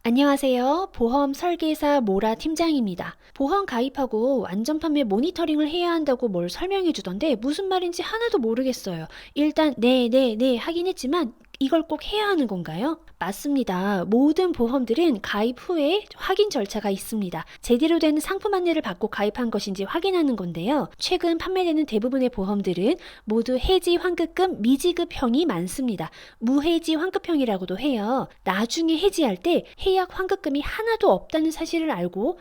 안녕하세요. 보험 설계사 모라 팀장입니다. 보험 가입하고 안전판매 모니터링을 해야 한다고 뭘 설명해 주던데 무슨 말인지 하나도 모르겠어요. 일단 네 하긴 했지만 이걸 꼭 해야 하는 건가요? 맞습니다. 모든 보험들은 가입 후에 확인 절차가 있습니다. 제대로 된 상품 안내를 받고 가입한 것인지 확인하는 건데요. 최근 판매되는 대부분의 보험들은 모두 해지 환급금 미지급형이 많습니다. 무해지 환급형이라고도 해요. 나중에 해지할 때 해약 환급금이 하나도 없다는 사실을 알고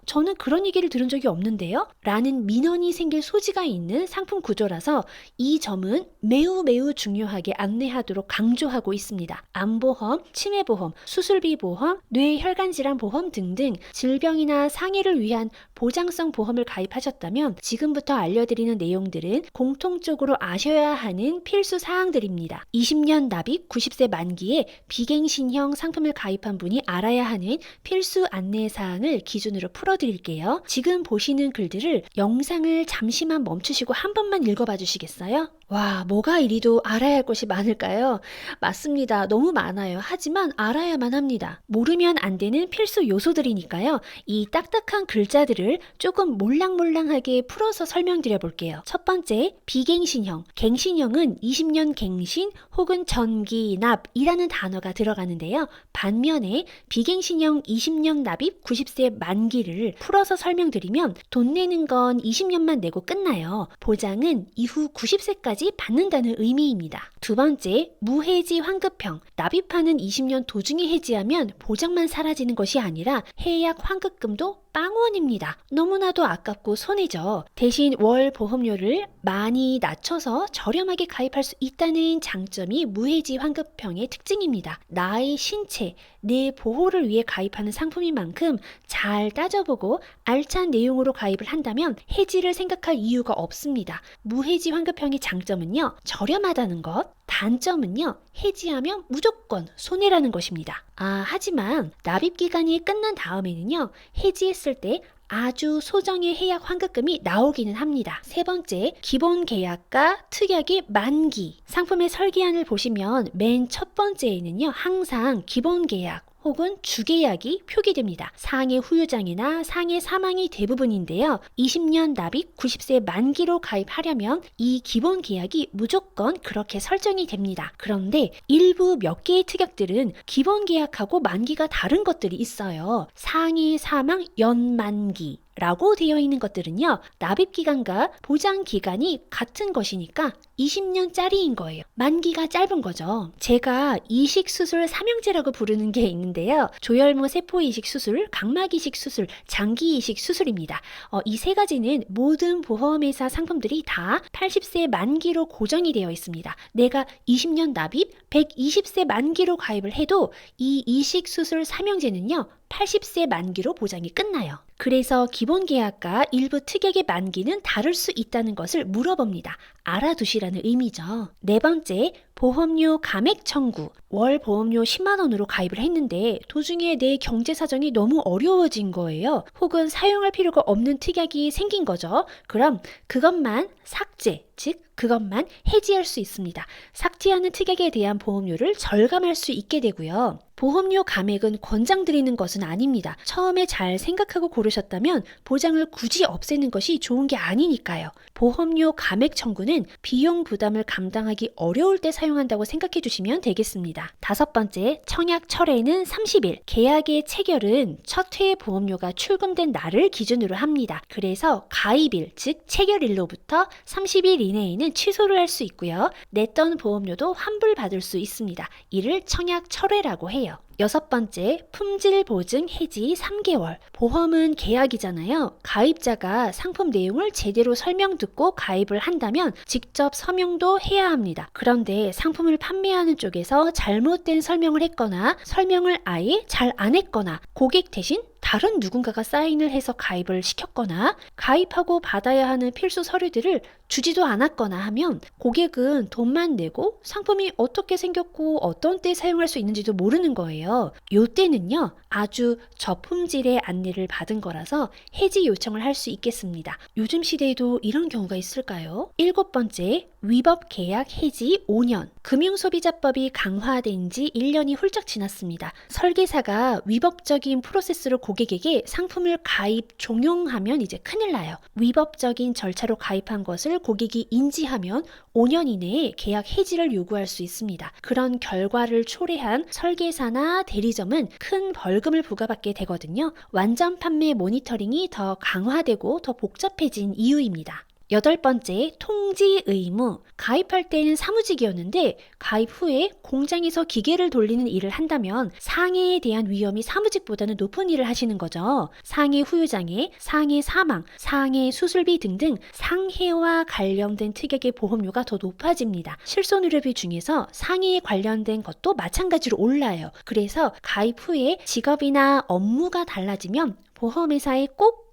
저는 그런 얘기를 들은 적이 없는데요? 라는 민원이 생길 소지가 있는 상품 구조라서 이 점은 매우 중요하게 안내하도록 강조하고 있습니다. 암보험, 치매보험, 수술비 보험, 뇌혈관질환 보험 등등 질병이나 상해를 위한 보장성 보험을 가입하셨다면 지금부터 알려드리는 내용들은 공통적으로 아셔야 하는 필수 사항들입니다. 20년 납입 90세 만기에 비갱신형 상품을 가입한 분이 알아야 하는 필수 안내사항을 기준으로 풀어드릴게요. 지금 보시는 글들을 영상을 잠시만 멈추시고 한 번만 읽어봐 주시겠어요? 와, 뭐가 이리도 알아야 할 것이 많을까요? 맞습니다. 너무 많아요. 하지만 알아야만 합니다. 모르면 안 되는 필수 요소들이니까요. 이 딱딱한 글자들을 조금 몰랑몰랑하게 풀어서 설명드려 볼게요. 첫 번째, 비갱신형. 갱신형은 20년 갱신 혹은 전기 납이라는 단어가 들어가는데요. 반면에 비갱신형 20년 납입 90세 만기를 풀어서 설명드리면 돈 내는 건 20년만 내고 끝나요. 보장은 이후 90세까지 받는다는 의미입니다. 두 번째, 무해지 환급형. 납입하는 20년 도중에 해지하면 보장만 사라지는 것이 아니라 해약 환급금도 빵원입니다. 너무나도 아깝고 손해죠. 대신 월 보험료를 많이 낮춰서 저렴하게 가입할 수 있다는 장점이 무해지 환급형의 특징입니다. 나의 신체, 내 보호를 위해 가입하는 상품인 만큼 잘 따져보고 알찬 내용으로 가입을 한다면 해지를 생각할 이유가 없습니다. 무해지 환급형의 장점은요, 저렴하다는 것. 단점은요, 해지하면 무조건 손해라는 것입니다. 하지만 납입 기간이 끝난 다음에는요, 해지했을 때 아주 소정의 해약 환급금이 나오기는 합니다. 세 번째, 기본 계약과 특약의 만기. 상품의 설계안을 보시면 맨 첫 번째에는요, 항상 기본 계약 혹은 주계약이 표기됩니다. 상해 후유장애나 상해 사망이 대부분인데요. 20년 납입 90세 만기로 가입하려면 이 기본 계약이 무조건 그렇게 설정이 됩니다. 그런데 일부 몇 개의 특약들은 기본 계약하고 만기가 다른 것들이 있어요. 상해 사망 연만기 라고 되어 있는 것들은요, 납입기간과 보장기간이 같은 것이니까 20년짜리인 거예요. 만기가 짧은 거죠. 제가 이식수술 삼형제라고 부르는 게 있는데요. 조혈모 세포이식 수술, 각막이식 수술, 장기이식 수술입니다. 이 세 가지는 모든 보험회사 상품들이 다 80세 만기로 고정이 되어 있습니다. 내가 20년 납입, 120세 만기로 가입을 해도 이 이식수술 삼형제는요, 80세 만기로 보장이 끝나요. 그래서 기본 계약과 일부 특약의 만기는 다를 수 있다는 것을 물어봅니다. 알아두시라는 의미죠. 네 번째, 보험료 감액 청구. 월 보험료 10만 원으로 가입을 했는데 도중에 내 경제 사정이 너무 어려워진 거예요. 혹은 사용할 필요가 없는 특약이 생긴 거죠. 그럼 그것만 삭제, 즉 그것만 해지할 수 있습니다. 삭제하는 특약에 대한 보험료를 절감할 수 있게 되고요. 보험료 감액은 권장드리는 것은 아닙니다. 처음에 잘 생각하고 고르셨다면 보장을 굳이 없애는 것이 좋은 게 아니니까요. 보험료 감액 청구는 비용 부담을 감당하기 어려울 때 사용한다고 생각해 주시면 되겠습니다. 다섯 번째, 청약 철회는 30일. 계약의 체결은 첫 회 보험료가 출금된 날을 기준으로 합니다. 그래서 가입일, 즉 체결일로부터 30일 이내에는 취소를 할 수 있고요. 냈던 보험료도 환불받을 수 있습니다. 이를 청약 철회라고 해요. 여섯 번째, 품질 보증 해지 3개월. 보험은 계약이잖아요. 가입자가 상품 내용을 제대로 설명 듣고 가입을 한다면 직접 서명도 해야 합니다. 그런데 상품을 판매하는 쪽에서 잘못된 설명을 했거나 설명을 아예 잘 안 했거나 고객 대신 다른 누군가가 사인을 해서 가입을 시켰거나 가입하고 받아야 하는 필수 서류들을 주지도 않았거나 하면 고객은 돈만 내고 상품이 어떻게 생겼고 어떤 때 사용할 수 있는지도 모르는 거예요. 요때는요, 아주 저품질의 안내를 받은 거라서 해지 요청을 할 수 있겠습니다. 요즘 시대에도 이런 경우가 있을까요? 일곱 번째, 위법 계약 해지 5년. 금융소비자법이 강화된 지 1년이 훌쩍 지났습니다. 설계사가 위법적인 프로세스로 고객에게 상품을 가입 종용하면 이제 큰일 나요. 위법적인 절차로 가입한 것을 고객이 인지하면 5년 이내에 계약 해지를 요구할 수 있습니다. 그런 결과를 초래한 설계사나 대리점은 큰 벌금을 부과받게 되거든요. 완전 판매 모니터링이 더 강화되고 더 복잡해진 이유입니다. 8번째, 통지 의무. 가입할 때는 사무직이었는데 가입 후에 공장에서 기계를 돌리는 일을 한다면 상해에 대한 위험이 사무직보다는 높은 일을 하시는 거죠. 상해 후유장애, 상해 사망, 상해 수술비 등등 상해와 관련된 특약의 보험료가 더 높아집니다. 실손의료비 중에서 상해에 관련된 것도 마찬가지로 올라요. 그래서 가입 후에 직업이나 업무가 달라지면 보험회사에 꼭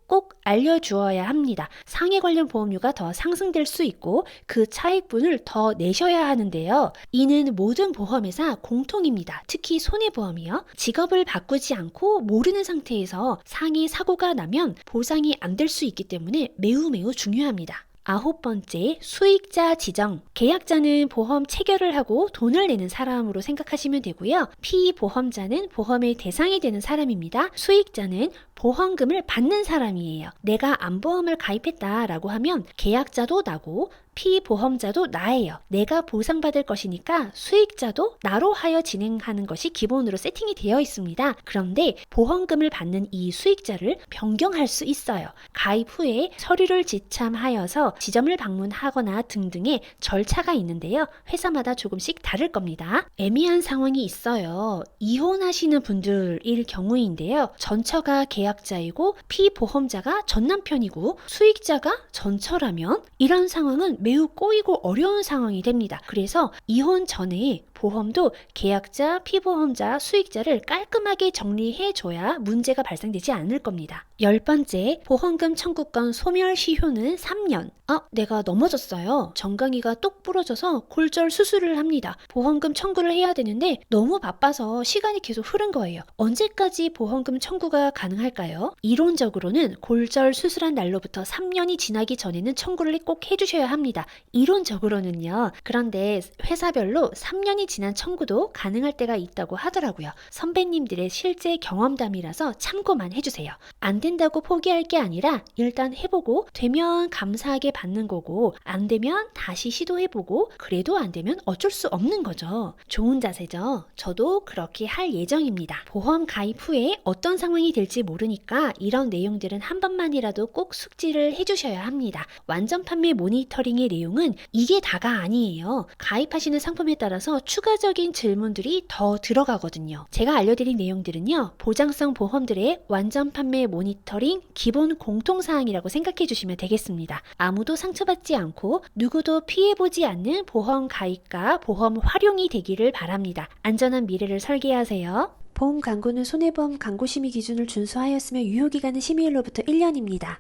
알려주어야 합니다. 상해 관련 보험료가 더 상승될 수 있고 그 차익분을 더 내셔야 하는데요. 이는 모든 보험회사 공통입니다. 특히 손해보험이요. 직업을 바꾸지 않고 모르는 상태에서 상해 사고가 나면 보상이 안 될 수 있기 때문에 매우 중요합니다. 9번째, 수익자 지정. 계약자는 보험 체결을 하고 돈을 내는 사람으로 생각하시면 되고요. 피보험자는 보험의 대상이 되는 사람입니다. 수익자는 보험금을 받는 사람이에요. 내가 암보험을 가입했다라고 하면 계약자도 나고 피보험자도 나예요. 내가 보상받을 것이니까 수익자도 나로 하여 진행하는 것이 기본으로 세팅이 되어 있습니다. 그런데 보험금을 받는 이 수익자를 변경할 수 있어요. 가입 후에 서류를 지참하여서 지점을 방문하거나 등등의 절차가 있는데요. 회사마다 조금씩 다를 겁니다. 애매한 상황이 있어요. 이혼하시는 분들일 경우인데요. 전처가 계약자이고 피보험자가 전남편이고 수익자가 전처라면 이런 상황은 매우 꼬이고 어려운 상황이 됩니다. 그래서 이혼 전에 보험도 계약자, 피보험자, 수익자를 깔끔하게 정리해줘야 문제가 발생되지 않을 겁니다. 10번째, 보험금 청구권 소멸시효는 3년. 내가 넘어졌어요. 정강이가 똑 부러져서 골절 수술을 합니다. 보험금 청구를 해야 되는데 너무 바빠서 시간이 계속 흐른 거예요. 언제까지 보험금 청구가 가능할까요? 이론적으로는 골절 수술한 날로부터 3년이 지나기 전에는 청구를 꼭 해주셔야 합니다. 이론적으로는요. 그런데 회사별로 3년이 지난 청구도 가능할 때가 있다고 하더라고요. 선배님들의 실제 경험담이라서 참고만 해주세요. 안 된다고 포기할 게 아니라 일단 해보고 되면 감사하게 받는 거고 안 되면 다시 시도해보고 그래도 안 되면 어쩔 수 없는 거죠. 좋은 자세죠. 저도 그렇게 할 예정입니다. 보험 가입 후에 어떤 상황이 될지 모르니까 이런 내용들은 한 번만이라도 꼭 숙지를 해주셔야 합니다. 완전 판매 모니터링의 내용은 이게 다가 아니에요. 가입하시는 상품에 따라서 추가적인 질문들이 더 들어가거든요. 제가 알려드린 내용들은요. 보장성 보험들의 완전 판매 모니터링 기본 공통사항이라고 생각해 주시면 되겠습니다. 아무도 상처받지 않고 누구도 피해보지 않는 보험 가입과 보험 활용이 되기를 바랍니다. 안전한 미래를 설계하세요. 보험 광고는 손해보험 광고 심의 기준을 준수하였으며 유효기간은 심의일로부터 1년입니다.